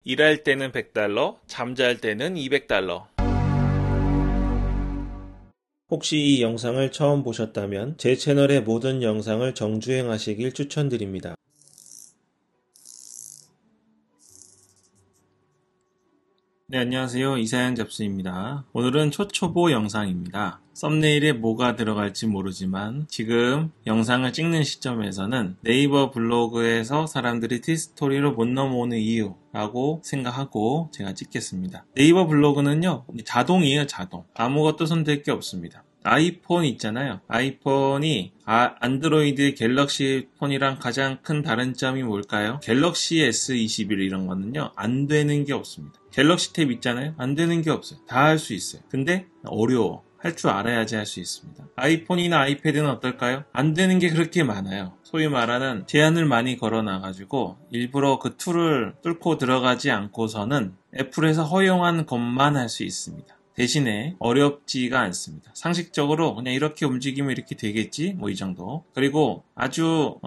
일할 때는 $100, 잠잘 때는 $200. 혹시 이 영상을 처음 보셨다면 제 채널의 모든 영상을 정주행하시길 추천드립니다. 네, 안녕하세요. 이사양 잡스입니다. 오늘은 초초보 영상입니다. 썸네일에 뭐가 들어갈지 모르지만 지금 영상을 찍는 시점에서는 네이버 블로그에서 사람들이 티스토리로 못 넘어오는 이유라고 생각하고 제가 찍겠습니다. 네이버 블로그는요, 자동이에요, 자동. 아무것도 손댈 게 없습니다. 아이폰 있잖아요. 아이폰이 안드로이드 갤럭시 폰이랑 가장 큰 다른 점이 뭘까요? 갤럭시 S21 이런 거는요, 안 되는 게 없습니다. 갤럭시 탭 있잖아요. 안 되는 게 없어요. 다 할 수 있어요. 근데 어려워. 할 줄 알아야지 할 수 있습니다. 아이폰이나 아이패드는 어떨까요? 안 되는 게 그렇게 많아요. 소위 말하는 제한을 많이 걸어놔가지고 일부러 그 툴을 뚫고 들어가지 않고서는 애플에서 허용한 것만 할 수 있습니다. 대신에 어렵지가 않습니다. 상식적으로 그냥 이렇게 움직이면 이렇게 되겠지? 뭐 이 정도. 그리고 아주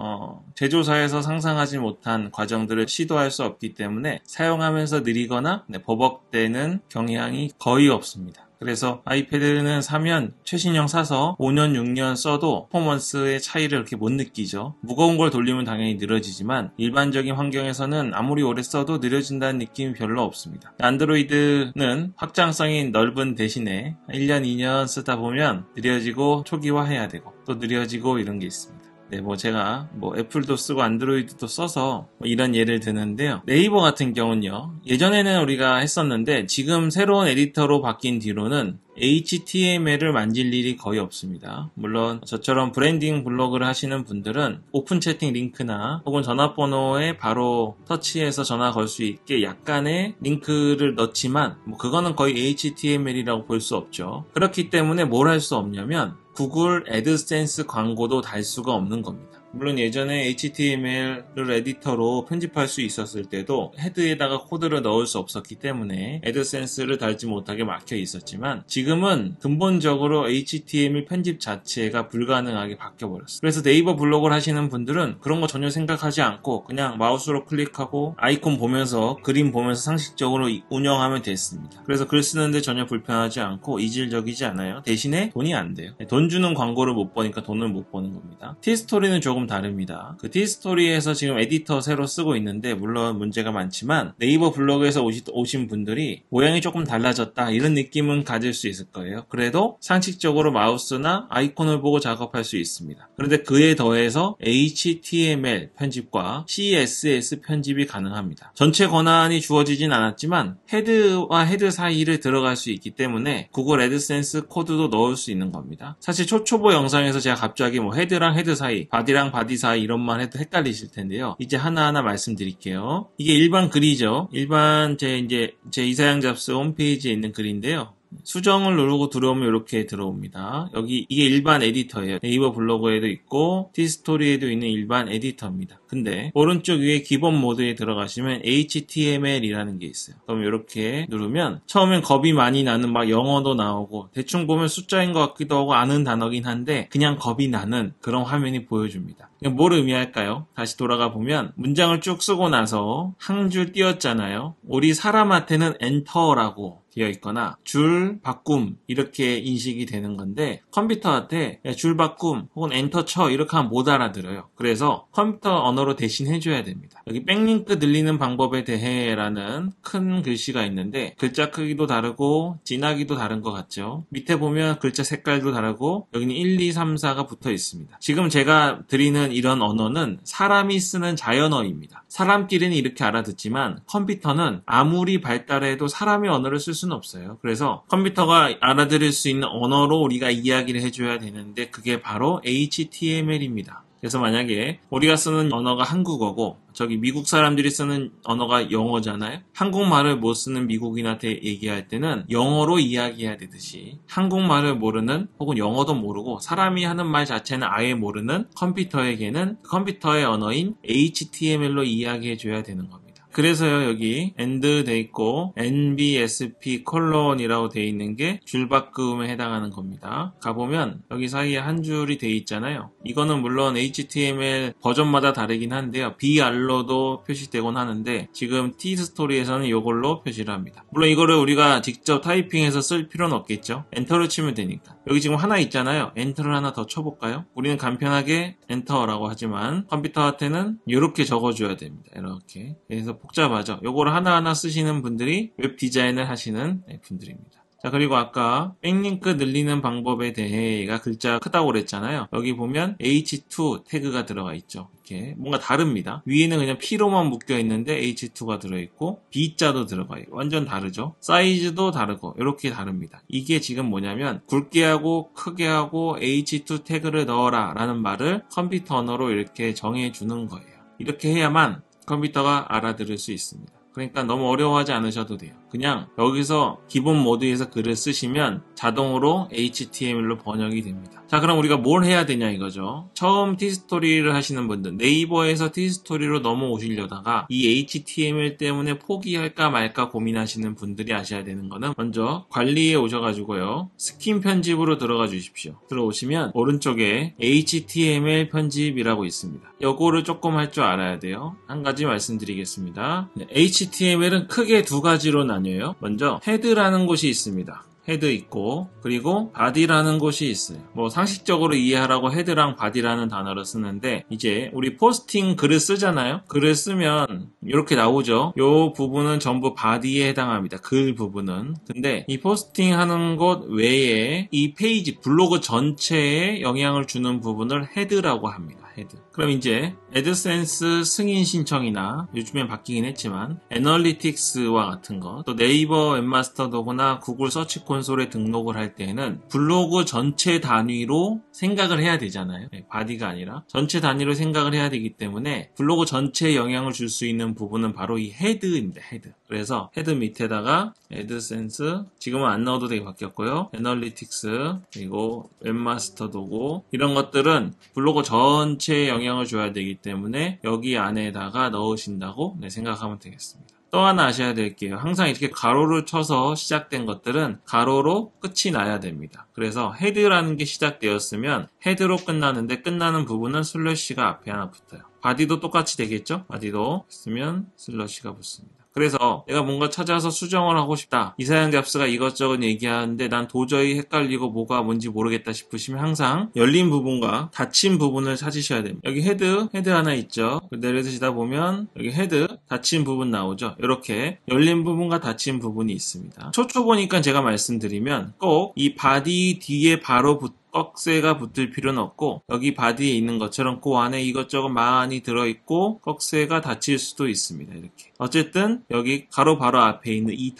제조사에서 상상하지 못한 과정들을 시도할 수 없기 때문에 사용하면서 느리거나 버벅대는 경향이 거의 없습니다. 그래서 아이패드는 사면 최신형 사서 5년, 6년 써도 퍼포먼스의 차이를 그렇게 못 느끼죠. 무거운 걸 돌리면 당연히 느려지지만 일반적인 환경에서는 아무리 오래 써도 느려진다는 느낌이 별로 없습니다. 안드로이드는 확장성이 넓은 대신에 1년, 2년 쓰다 보면 느려지고 초기화해야 되고 또 느려지고 이런 게 있습니다. 네, 제가 애플도 쓰고 안드로이드도 써서 이런 예를 드는데요. 네이버 같은 경우는요. 예전에는 우리가 했었는데 지금 새로운 에디터로 바뀐 뒤로는 HTML을 만질 일이 거의 없습니다. 물론 저처럼 브랜딩 블로그를 하시는 분들은 오픈 채팅 링크나 혹은 전화번호에 바로 터치해서 전화 걸 수 있게 약간의 링크를 넣지만 그거는 거의 HTML이라고 볼 수 없죠. 그렇기 때문에 뭘 할 수 없냐면 구글 애드센스 광고도 달 수가 없는 겁니다. 물론 예전에 HTML을 에디터로 편집할 수 있었을 때도 헤드에다가 코드를 넣을 수 없었기 때문에 애드센스를 달지 못하게 막혀 있었지만 지금은 근본적으로 HTML 편집 자체가 불가능하게 바뀌어버렸어요. 그래서 네이버 블로그를 하시는 분들은 그런 거 전혀 생각하지 않고 그냥 마우스로 클릭하고 아이콘 보면서 그림 보면서 상식적으로 운영하면 됐습니다. 그래서 글 쓰는데 전혀 불편하지 않고 이질적이지 않아요. 대신에 돈이 안 돼요. 돈 주는 광고를 못 버니까 돈을 못 버는 겁니다. 티스토리는 조금 다릅니다. 그 티스토리에서 지금 에디터 새로 쓰고 있는데 물론 문제가 많지만 네이버 블로그에서 오신 분들이 모양이 조금 달라졌다 이런 느낌은 가질 수 있을 거예요. 그래도 상식적으로 마우스나 아이콘을 보고 작업할 수 있습니다. 그런데 그에 더해서 HTML 편집과 CSS 편집이 가능합니다. 전체 권한이 주어지진 않았지만 헤드와 헤드 사이를 들어갈 수 있기 때문에 구글 애드센스 코드도 넣을 수 있는 겁니다. 사실 초초보 영상에서 제가 갑자기 헤드랑 헤드 사이, 바디랑 바디 사이 이런 말 해도 헷갈리실 텐데요. 이제 하나하나 말씀드릴게요. 이게 일반 글이죠. 일반 제 이사양 잡스 홈페이지에 있는 글인데요. 수정을 누르고 들어오면 이렇게 들어옵니다. 이게 일반 에디터예요. 네이버 블로그에도 있고 티스토리에도 있는 일반 에디터입니다. 근데 오른쪽 위에 기본 모드에 들어가시면 HTML이라는 게 있어요. 그럼 이렇게 누르면 처음엔 겁이 많이 나는 영어도 나오고 대충 보면 숫자인 것 같기도 하고 아는 단어긴 한데 그냥 겁이 나는 그런 화면이 보여줍니다. 뭘 의미할까요? 다시 돌아가 보면 문장을 쭉 쓰고 나서 한 줄 띄었잖아요. 우리 사람한테는 엔터라고 되어 있거나 줄 바꿈 이렇게 인식이 되는 건데 컴퓨터한테 줄 바꿈 혹은 엔터 쳐 이렇게 하면 못 알아들어요. 그래서 컴퓨터 언어로 대신 해줘야 됩니다. 여기 백링크 늘리는 방법에 대해 라는 큰 글씨가 있는데 글자 크기도 다르고 진하기도 다른 것 같죠. 밑에 보면 글자 색깔도 다르고 여기는 1, 2, 3, 4가 붙어 있습니다. 지금 제가 드리는 이런 언어는 사람이 쓰는 자연어입니다. 사람끼리는 이렇게 알아듣지만 컴퓨터는 아무리 발달해도 사람의 언어를 쓸 수는 없어요. 그래서 컴퓨터가 알아들을 수 있는 언어로 우리가 이야기를 해줘야 되는데 그게 바로 HTML입니다. 그래서 만약에 우리가 쓰는 언어가 한국어고 저기 미국 사람들이 쓰는 언어가 영어잖아요. 한국말을 못 쓰는 미국인한테 얘기할 때는 영어로 이야기해야 되듯이 한국말을 모르는 혹은 영어도 모르고 사람이 하는 말 자체는 아예 모르는 컴퓨터에게는 컴퓨터의 언어인 HTML로 이야기해줘야 되는 겁니다. 그래서요, 여기 AND 돼 있고 NBSP 콜론이라고 돼 있는 게 줄바꿈에 해당하는 겁니다. 가보면 여기 사이에 한 줄이 돼 있잖아요. 이거는 물론 HTML 버전마다 다르긴 한데요. BR로도 표시되곤 하는데 지금 T스토리에서는 이걸로 표시를 합니다. 물론 이거를 우리가 직접 타이핑해서 쓸 필요는 없겠죠. 엔터를 치면 되니까. 여기 지금 하나 있잖아요. 엔터를 하나 더 쳐볼까요? 우리는 간편하게 엔터라고 하지만 컴퓨터한테는 이렇게 적어줘야 됩니다. 이렇게. 그래서 복잡하죠. 요거를 하나하나 쓰시는 분들이 웹 디자인을 하시는 분들입니다. 자, 그리고 아까 백링크 늘리는 방법에 대해가 글자가 크다고 그랬잖아요. 여기 보면 H2 태그가 들어가 있죠. 이렇게 뭔가 다릅니다. 위에는 그냥 P로만 묶여 있는데 H2가 들어있고 B자도 들어가 있고 완전 다르죠. 사이즈도 다르고 이렇게 다릅니다. 이게 지금 뭐냐면 굵게 하고 크게 하고 H2 태그를 넣어라 라는 말을 컴퓨터 언어로 이렇게 정해주는 거예요. 이렇게 해야만 컴퓨터가 알아들을 수 있습니다. 그러니까 너무 어려워하지 않으셔도 돼요. 그냥 여기서 기본 모드에서 글을 쓰시면 자동으로 HTML로 번역이 됩니다. 자, 그럼 우리가 뭘 해야 되냐 이거죠. 처음 T스토리를 하시는 분들, 네이버에서 T스토리로 넘어오시려다가 이 HTML 때문에 포기할까 말까 고민하시는 분들이 아셔야 되는 거는 먼저 관리에 오셔가지고요. 스킨 편집으로 들어가 주십시오. 들어오시면 오른쪽에 HTML 편집이라고 있습니다. 요거를 조금 할 줄 알아야 돼요. 한 가지 말씀드리겠습니다. HTML은 크게 두 가지로 나뉘어요. 먼저 헤드라는 곳이 있습니다. 헤드 있고 그리고 바디라는 곳이 있어요. 뭐 상식적으로 이해하라고 헤드랑 바디라는 단어를 쓰는데 이제 우리 포스팅 글을 쓰잖아요. 글을 쓰면 이렇게 나오죠. 요 부분은 전부 바디에 해당합니다. 글 부분은. 근데 이 포스팅 하는 곳 외에 이 페이지 블로그 전체에 영향을 주는 부분을 헤드라고 합니다. 헤드. 그럼 이제 애드센스 승인 신청이나 요즘엔 바뀌긴 했지만 애널리틱스와 같은 거, 또 네이버 웹마스터 도구나 구글 서치 콘솔에 등록을 할 때는 블로그 전체 단위로 생각을 해야 되잖아요. 바디가 아니라 전체 단위로 생각을 해야 되기 때문에 블로그 전체에 영향을 줄 수 있는 부분은 바로 이 헤드입니다. 헤드. 그래서 헤드 밑에다가 애드센스, 지금은 안 넣어도 되게 바뀌었고요. 애널리틱스, 그리고 웹마스터 도구, 이런 것들은 블로그 전체에 영향을 줘야 되기 때문에 여기 안에다가 넣으신다고 생각하면 되겠습니다. 또 하나 아셔야 될 게요. 항상 이렇게 가로를 쳐서 시작된 것들은 가로로 끝이 나야 됩니다. 그래서 헤드라는 게 시작되었으면 헤드로 끝나는데 끝나는 부분은 슬래시가 앞에 하나 붙어요. 바디도 똑같이 되겠죠? 바디도 있으면 슬래시가 붙습니다. 그래서 내가 뭔가 찾아서 수정을 하고 싶다. 이사양 잡스가 이것저것 얘기하는데 난 도저히 헷갈리고 뭐가 뭔지 모르겠다 싶으시면 항상 열린 부분과 닫힌 부분을 찾으셔야 됩니다. 여기 헤드 하나 있죠. 내려드시다 보면 여기 헤드, 닫힌 부분 나오죠. 이렇게 열린 부분과 닫힌 부분이 있습니다. 초초보니까 제가 말씀드리면 꼭 이 바디 뒤에 바로 꺽쇠가 붙을 필요는 없고 여기 바디에 있는 것처럼 그 안에 이것저것 많이 들어있고 꺽쇠가 닫힐 수도 있습니다. 이렇게. 어쨌든 여기 가로 바로 앞에 있는 이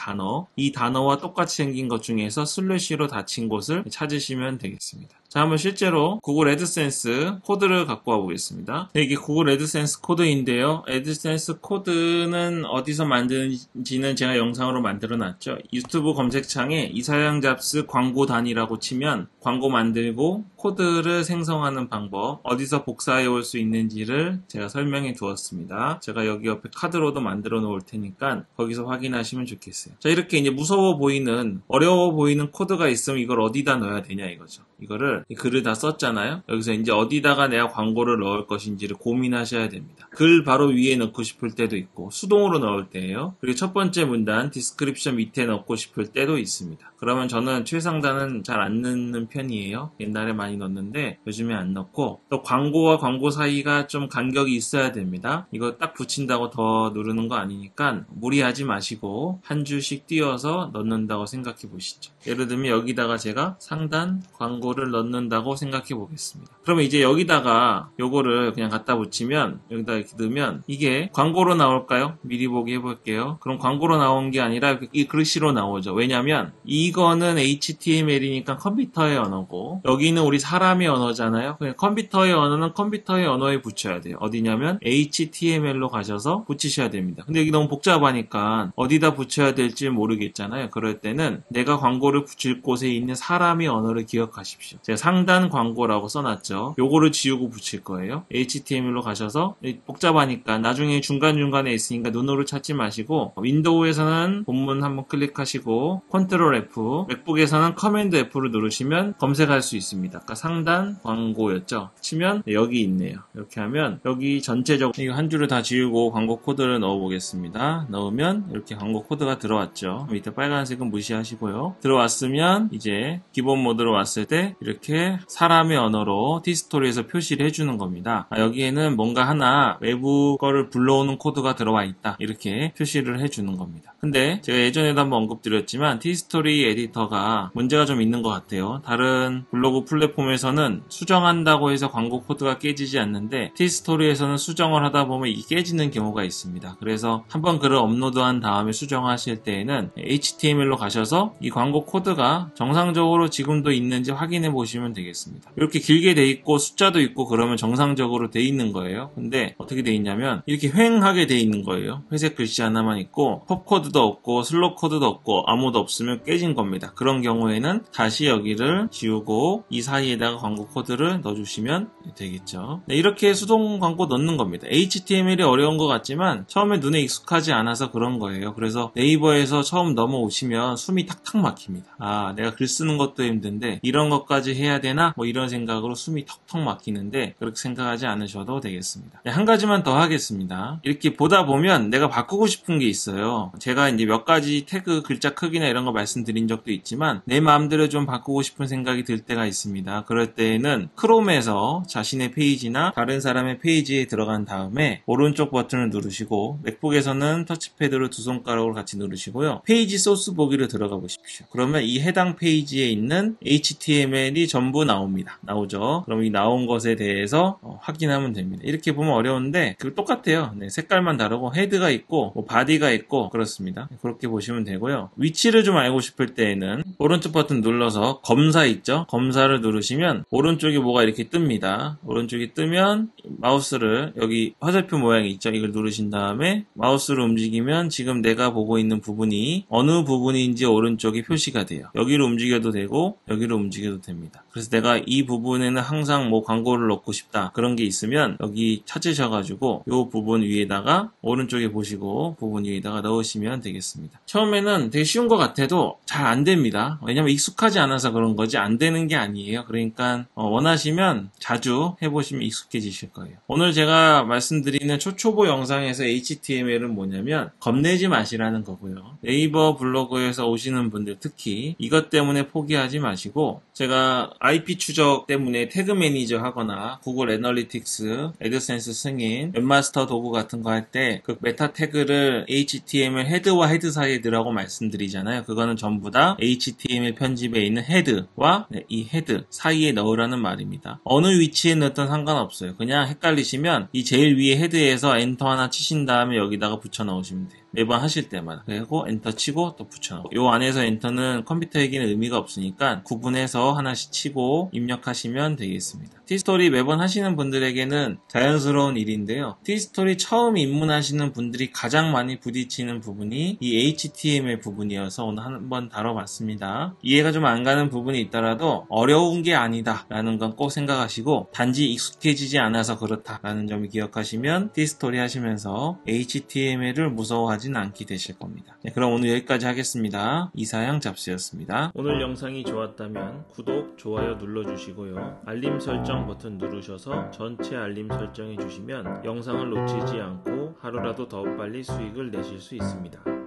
단어와 똑같이 생긴 것 중에서 슬래시로 닫힌 곳을 찾으시면 되겠습니다. 자, 한번 실제로 구글 애드센스 코드를 갖고 와 보겠습니다. 이게 구글 애드센스 코드인데요. 애드센스 코드는 어디서 만드는지는 제가 영상으로 만들어 놨죠. 유튜브 검색창에 이사양 잡스 광고 단위라고 치면 광고 만들고 코드를 생성하는 방법, 어디서 복사해 올 수 있는지를 제가 설명해 두었습니다. 제가 여기 옆에 카드로도 만들어 놓을 테니까 거기서 확인하시면 좋겠어요. 자, 이렇게 이제 무서워 보이는, 어려워 보이는 코드가 있으면 이걸 어디다 넣어야 되냐 이거죠. 이거를 이 글을 다 썼잖아요. 여기서 이제 어디다가 내가 광고를 넣을 것인지를 고민하셔야 됩니다. 글 바로 위에 넣고 싶을 때도 있고 수동으로 넣을 때예요. 그리고 첫 번째 문단 디스크립션 밑에 넣고 싶을 때도 있습니다. 그러면 저는 최상단은 잘 안 넣는 편이에요. 옛날에 많이 넣었는데 요즘에 안 넣고, 또 광고와 광고 사이가 좀 간격이 있어야 됩니다. 이거 딱 붙인다고 더 누르는 거 아니니까 무리하지 마시고 한 줄씩 띄워서 넣는다고 생각해 보시죠. 예를 들면 여기다가 제가 상단 광고를 넣는다고 생각해 보겠습니다. 그러면 이제 여기다가 요거를 그냥 갖다 붙이면, 여기다 이렇게 넣으면 이게 광고로 나올까요? 미리 보기 해볼게요. 그럼 광고로 나온 게 아니라 이 글씨로 나오죠. 왜냐면 이거는 HTML이니까 컴퓨터의 언어고 여기는 우리 사람의 언어잖아요. 그냥 컴퓨터의 언어는 컴퓨터의 언어에 붙여야 돼요. 어디냐면 HTML로 가셔서 붙이셔야 됩니다. 근데 여기 너무 복잡하니까 어디다 붙여야 될지 모르겠잖아요. 그럴 때는 내가 광고를 붙일 곳에 있는 사람의 언어를 기억하십시오. 제가 상단 광고라고 써놨죠. 요거를 지우고 붙일 거예요. HTML로 가셔서 복잡하니까 나중에 중간중간에 있으니까 눈으로 찾지 마시고 윈도우에서는 본문 한번 클릭하시고 컨트롤 F, 맥북에서는 커맨드 F를 누르시면 검색할 수 있습니다. 아까 상단 광고였죠. 치면 여기 있네요. 이렇게 하면 여기 전체적으로 이거 한 줄을 다 지우고 광고 코드를 넣어 보겠습니다. 넣으면 이렇게 광고 코드가 들어왔죠. 밑에 빨간색은 무시하시고요. 들어왔으면 이제 기본 모드로 왔을 때 이렇게 사람의 언어로 티스토리에서 표시를 해주는 겁니다. 여기에는 뭔가 하나 외부 거를 불러오는 코드가 들어와 있다. 이렇게 표시를 해주는 겁니다. 근데 제가 예전에도 한번 언급드렸지만 티스토리 에디터가 문제가 좀 있는 것 같아요. 다른 블로그 플랫폼에서는 수정한다고 해서 광고 코드가 깨지지 않는데 티스토리에서는 수정을 하다 보면 이게 깨지는 경우가 있습니다. 그래서 한번 글을 업로드한 다음에 수정하실 때에는 HTML로 가셔서 이 광고 코드가 정상적으로 지금도 있는지 확인해 보시면 되겠습니다. 이렇게 길게 돼 있고 숫자도 있고 그러면 정상적으로 돼 있는 거예요. 근데 어떻게 돼 있냐면 이렇게 휑하게 돼 있는 거예요. 회색 글씨 하나만 있고 팝 코드도 없고 슬롯 코드도 없고 아무도 없으면 깨진 겁니다. 그런 경우에는 다시 여기를 지우고 이 사이에다가 광고 코드를 넣어주시면 되겠죠. 네, 이렇게 수동 광고 넣는 겁니다. HTML이 어려운 것 같지만 처음에 눈에 익숙하지 않아서 그런 거예요. 그래서 네이버에서 처음 넘어오시면 숨이 탁탁 막힙니다. 아, 내가 글 쓰는 것도 힘든데 이런 것까지 해야 되나? 뭐 이런 생각으로 숨이 턱턱 막히는데 그렇게 생각하지 않으셔도 되겠습니다. 네, 한 가지만 더 하겠습니다. 이렇게 보다 보면 내가 바꾸고 싶은 게 있어요. 제가 이제 몇 가지 태그 글자 크기나 이런 거 말씀드린 적도 있지만 내 마음대로 좀 바꾸고 싶은 생각이 들 때가 있습니다. 그럴 때에는 크롬에서 자신의 페이지나 다른 사람의 페이지에 들어간 다음에 오른쪽 버튼을 누르시고 맥북에서는 터치패드로 두 손가락으로 같이 누르시고요. 페이지 소스 보기로 들어가 보십시오. 그러면 이 해당 페이지에 있는 HTML이 전부 나오죠. 그럼 이 나온 것에 대해서 확인하면 됩니다. 이렇게 보면 어려운데 그거 똑같아요. 네, 색깔만 다르고 헤드가 있고 뭐 바디가 있고 그렇습니다. 그렇게 보시면 되고요. 위치를 좀 알고 싶을 때에는 오른쪽 버튼 눌러서 검사 있죠? 검사를 누르시면 오른쪽에 뭐가 이렇게 뜹니다. 오른쪽에 뜨면 마우스를 여기 화살표 모양이 있죠? 이걸 누르신 다음에 마우스를 움직이면 지금 내가 보고 있는 부분이 어느 부분인지 오른쪽에 표시가 돼요. 여기로 움직여도 되고 여기로 움직여도 됩니다. 그래서 내가 이 부분에는 항상 뭐 광고를 넣고 싶다 그런 게 있으면 여기 찾으셔가지고 이 부분 위에다가 오른쪽에 보시고 부분 위에다가 넣으시면 되겠습니다. 처음에는 되게 쉬운 것 같아도 잘 안 됩니다. 왜냐면 익숙하지 않아서 그런 거지 안 되는 게 아니에요. 그러니까 원하시면 자주 해보시면 익숙해지실 거예요. 오늘 제가 말씀드리는 초초보 영상에서 HTML은 뭐냐면 겁내지 마시라는 거고요. 네이버 블로그에서 오시는 분들 특히 이것 때문에 포기하지 마시고 제가 IP 추적 때문에 태그 매니저 하거나 구글 애널리틱스, 애드센스 승인, 웹마스터 도구 같은 거 할 때 그 메타 태그를 HTML 헤드와 헤드 사이에 넣으라고 말씀드리잖아요. 그거는 전부 다 HTML 편집에 있는 헤드와 이 헤드 사이에 넣으라는 말입니다. 어느 위치에 넣든 상관없어요. 그냥 헷갈리시면 이 제일 위에 헤드에서 엔터 하나 치신 다음에 여기다가 붙여 넣으시면 돼요. 매번 하실 때마다. 그리고 엔터 치고 또 붙여넣고. 요 안에서 엔터는 컴퓨터에게는 의미가 없으니까 구분해서 하나씩 치고 입력하시면 되겠습니다. 티스토리 매번 하시는 분들에게는 자연스러운 일인데요. 티스토리 처음 입문하시는 분들이 가장 많이 부딪히는 부분이 이 HTML 부분이어서 오늘 한번 다뤄봤습니다. 이해가 좀 안 가는 부분이 있더라도 어려운 게 아니다 라는 건 꼭 생각하시고 단지 익숙해지지 않아서 그렇다 라는 점을 기억하시면 티스토리 하시면서 HTML을 무서워하진 않게 되실 겁니다. 네, 그럼 오늘 여기까지 하겠습니다. 이사양 잡스였습니다. 오늘 영상이 좋았다면 구독, 좋아요 눌러주시고요. 알림 설정 버튼 누르셔서 전체 알림 설정해 주시면 영상을 놓치지 않고 하루라도 더 빨리 수익을 내실 수 있습니다.